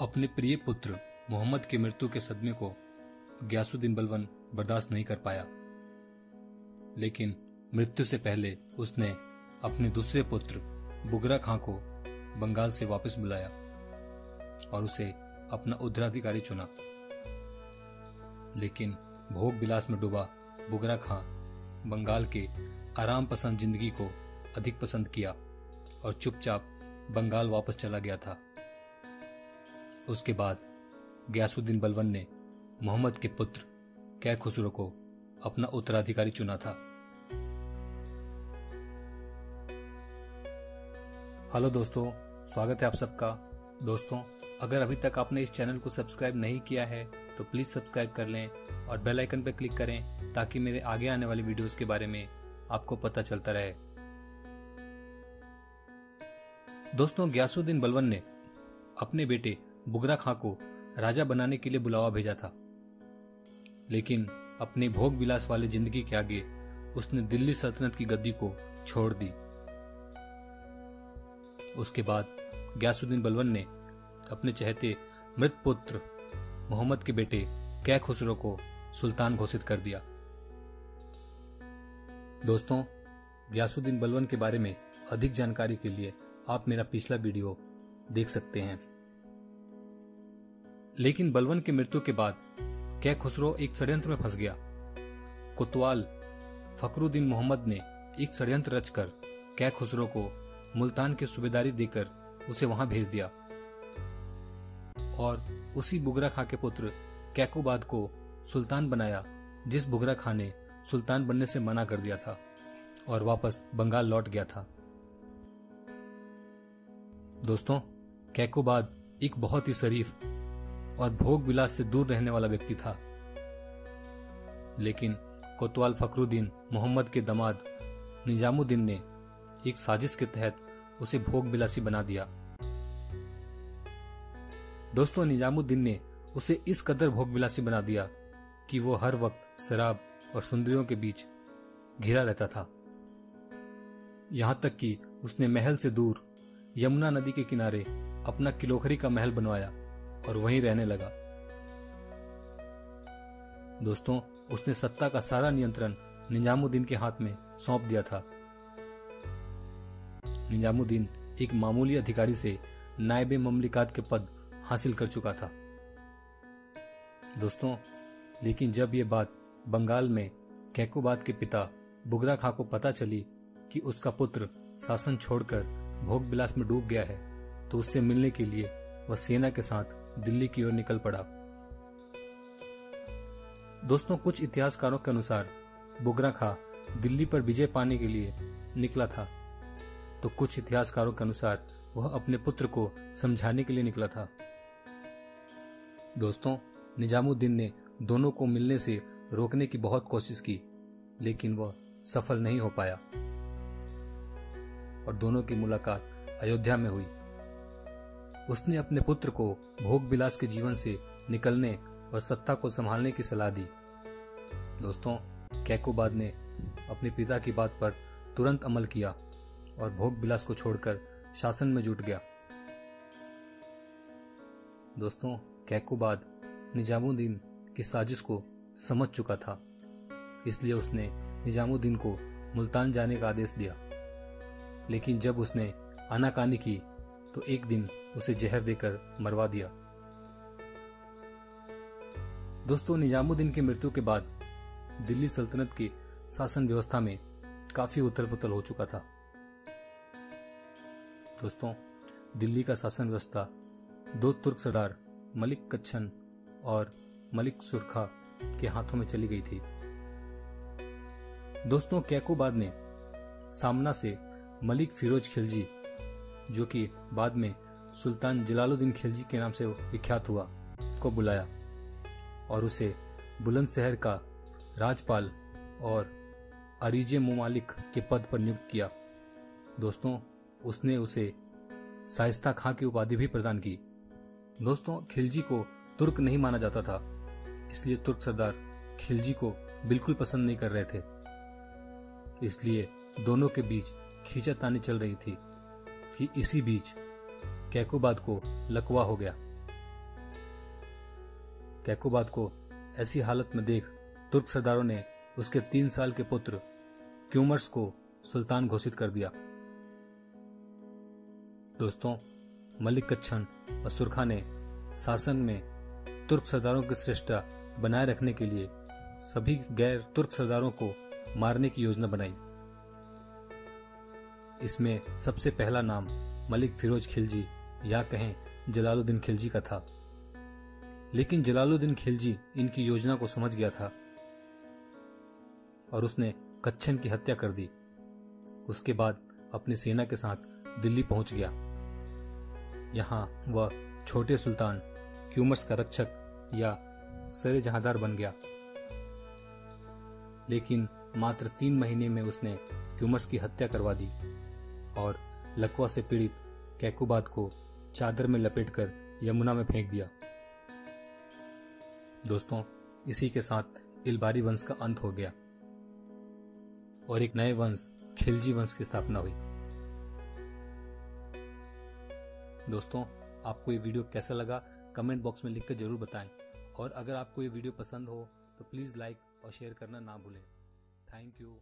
अपने प्रिय पुत्र मोहम्मद की मृत्यु के सदमे को गयासुद्दीन बलवन बर्दाश्त नहीं कर पाया, लेकिन मृत्यु से पहले उसने अपने दूसरे पुत्र बुगरा खां को बंगाल से वापस बुलाया और उसे अपना उत्तराधिकारी चुना। लेकिन भोग विलास में डूबा बुगरा खां बंगाल के आराम पसंद जिंदगी को अधिक पसंद किया और चुपचाप बंगाल वापस चला गया था। उसके बाद गयासुद्दीन बलवन ने मोहम्मद के पुत्र कै खुसरो को अपना उत्तराधिकारी चुना था। हेलो दोस्तों, स्वागत है आप सबका। दोस्तों, अगर अभी तक आपने इस चैनल को सब्सक्राइब नहीं किया है तो प्लीज सब्सक्राइब कर लें और बेल आइकन पर क्लिक करें ताकि मेरे आगे आने वाले वीडियोस के बारे में आपको पता चलता रहे। दोस्तों, गयासुद्दीन बलवन ने अपने बेटे बुगरा खां को राजा बनाने के लिए बुलावा भेजा था, लेकिन अपने भोग विलास वाले जिंदगी के आगे उसने दिल्ली सल्तनत की गद्दी को छोड़ दी। उसके बाद गयासुद्दीन बलवन ने अपने चहेते मृत पुत्र मोहम्मद के बेटे कै खुसरो को सुल्तान घोषित कर दिया। दोस्तों, गयासुद्दीन बलवन के बारे में अधिक जानकारी के लिए आप मेरा पिछला वीडियो देख सकते हैं। लेकिन बलवन की मृत्यु के बाद कै खुसरो एक षड्यंत्र में फंस गया। कोतवाल फखरुद्दीन मोहम्मद ने एक षड्यंत्र रचकर कै खुसरो को मुल्तान की सूबेदारी देकर उसे वहां भेज दिया और उसी बुगरा खां के पुत्र कैकोबाद को सुल्तान बनाया, जिस बुगरा खां ने सुल्तान बनने से मना कर दिया था और वापस बंगाल लौट गया था। दोस्तों, कैकोबाद एक बहुत ही शरीफ और भोग विलास से दूर रहने वाला व्यक्ति था, लेकिन कोतवाल फखरुद्दीन मोहम्मद के दामाद निजामुद्दीन ने एक साजिश के तहत उसे भोग विलासी बना दिया। दोस्तों, निजामुद्दीन ने उसे इस कदर भोग विलासी बना दिया कि वो हर वक्त शराब और सुंदरियों के बीच घिरा रहता था। यहां तक कि उसने महल से दूर यमुना नदी के किनारे अपना किलोखरी का महल बनवाया और वहीं रहने लगा। दोस्तों, उसने सत्ता का सारा नियंत्रण निजामुद्दीन के हाथ में सौंप दिया था। निजामुद्दीन एक मामूली अधिकारी से नायबे ममलिकात के पद हासिल कर चुका था। दोस्तों, लेकिन जब यह बात बंगाल में कैकोबाद के पिता बुगरा खां को पता चली कि उसका पुत्र शासन छोड़कर भोग विलास में डूब गया है, तो उससे मिलने के लिए वह सेना के साथ दिल्ली की ओर निकल पड़ा। दोस्तों, कुछ इतिहासकारों के अनुसार बुगरा खां दिल्ली पर विजय पाने के लिए निकला था, तो कुछ इतिहासकारों के अनुसार वह अपने पुत्र को समझाने के लिए निकला था। दोस्तों, निजामुद्दीन ने दोनों को मिलने से रोकने की बहुत कोशिश की, लेकिन वह सफल नहीं हो पाया और दोनों की मुलाकात अयोध्या में हुई। उसने अपने पुत्र को भोग विलास के जीवन से निकलने और सत्ता को संभालने की सलाह दी। दोस्तों, कैकोबाद ने अपने पिता की बात पर तुरंत अमल किया और भोग विलास को छोड़कर शासन में जुट गया। दोस्तों, कैकोबाद निजामुद्दीन की साजिश को समझ चुका था, इसलिए उसने निजामुद्दीन को मुल्तान जाने का आदेश दिया। लेकिन जब उसने आनाकानी की तो एक दिन उसे जहर देकर मरवा दिया। दोस्तों, निजामुद्दीन की मृत्यु के बाद दिल्ली सल्तनत की शासन व्यवस्था में काफी उथल पुथल हो चुका था। दोस्तों, दिल्ली का शासन व्यवस्था दो तुर्क सरदार मलिक कच्छन और मलिक सुरखा के हाथों में चली गई थी। दोस्तों, कैकोबाद ने सामना से मलिक फिरोज खिलजी, जो कि बाद में सुल्तान जलालुद्दीन खिलजी के नाम से विख्यात हुआ, को बुलाया और उसे बुलंदशहर का राजपाल और अरीजे मुमालिक के पद पर नियुक्त किया। दोस्तों, उसने उसे शाइस्ता खां की उपाधि भी प्रदान की। दोस्तों, खिलजी को तुर्क नहीं माना जाता था, इसलिए तुर्क सरदार खिलजी को बिल्कुल पसंद नहीं कर रहे थे। इसलिए दोनों के बीच खींचातानी चल रही थी कि इसी बीच कैकोबाद को लकवा हो गया कैकुबाद को ऐसी हालत में देख तुर्क सरदारों ने उसके 3 साल के पुत्र क्यूमर्स को सुल्तान घोषित कर दिया। दोस्तों, मलिक कच्छन और सुरखा ने शासन में तुर्क सरदारों की श्रेष्ठता बनाए रखने के लिए सभी गैर तुर्क सरदारों को मारने की योजना बनाई। इसमें सबसे पहला नाम मलिक फिरोज खिलजी या कहें जलालुद्दीन खिलजी का था। लेकिन जलालुद्दीन खिलजी इनकी योजना को समझ गया था और उसने कच्छन की हत्या कर दी। उसके बाद अपनी सेना के साथ दिल्ली पहुंच गया। यहां वह छोटे सुल्तान क्यूमर्स का रक्षक या सरे जहांदार बन गया। लेकिन मात्र 3 महीने में उसने क्यूमर्स की हत्या करवा दी और लकवा से पीड़ित कैकुबाद को चादर में लपेटकर यमुना में फेंक दिया। दोस्तों, इसी के साथ इलबारी वंश का अंत हो गया और एक नए वंश खिलजी वंश की स्थापना हुई। दोस्तों, आपको ये वीडियो कैसा लगा कमेंट बॉक्स में लिखकर जरूर बताएं और अगर आपको ये वीडियो पसंद हो तो प्लीज लाइक और शेयर करना ना भूलें। Thank you.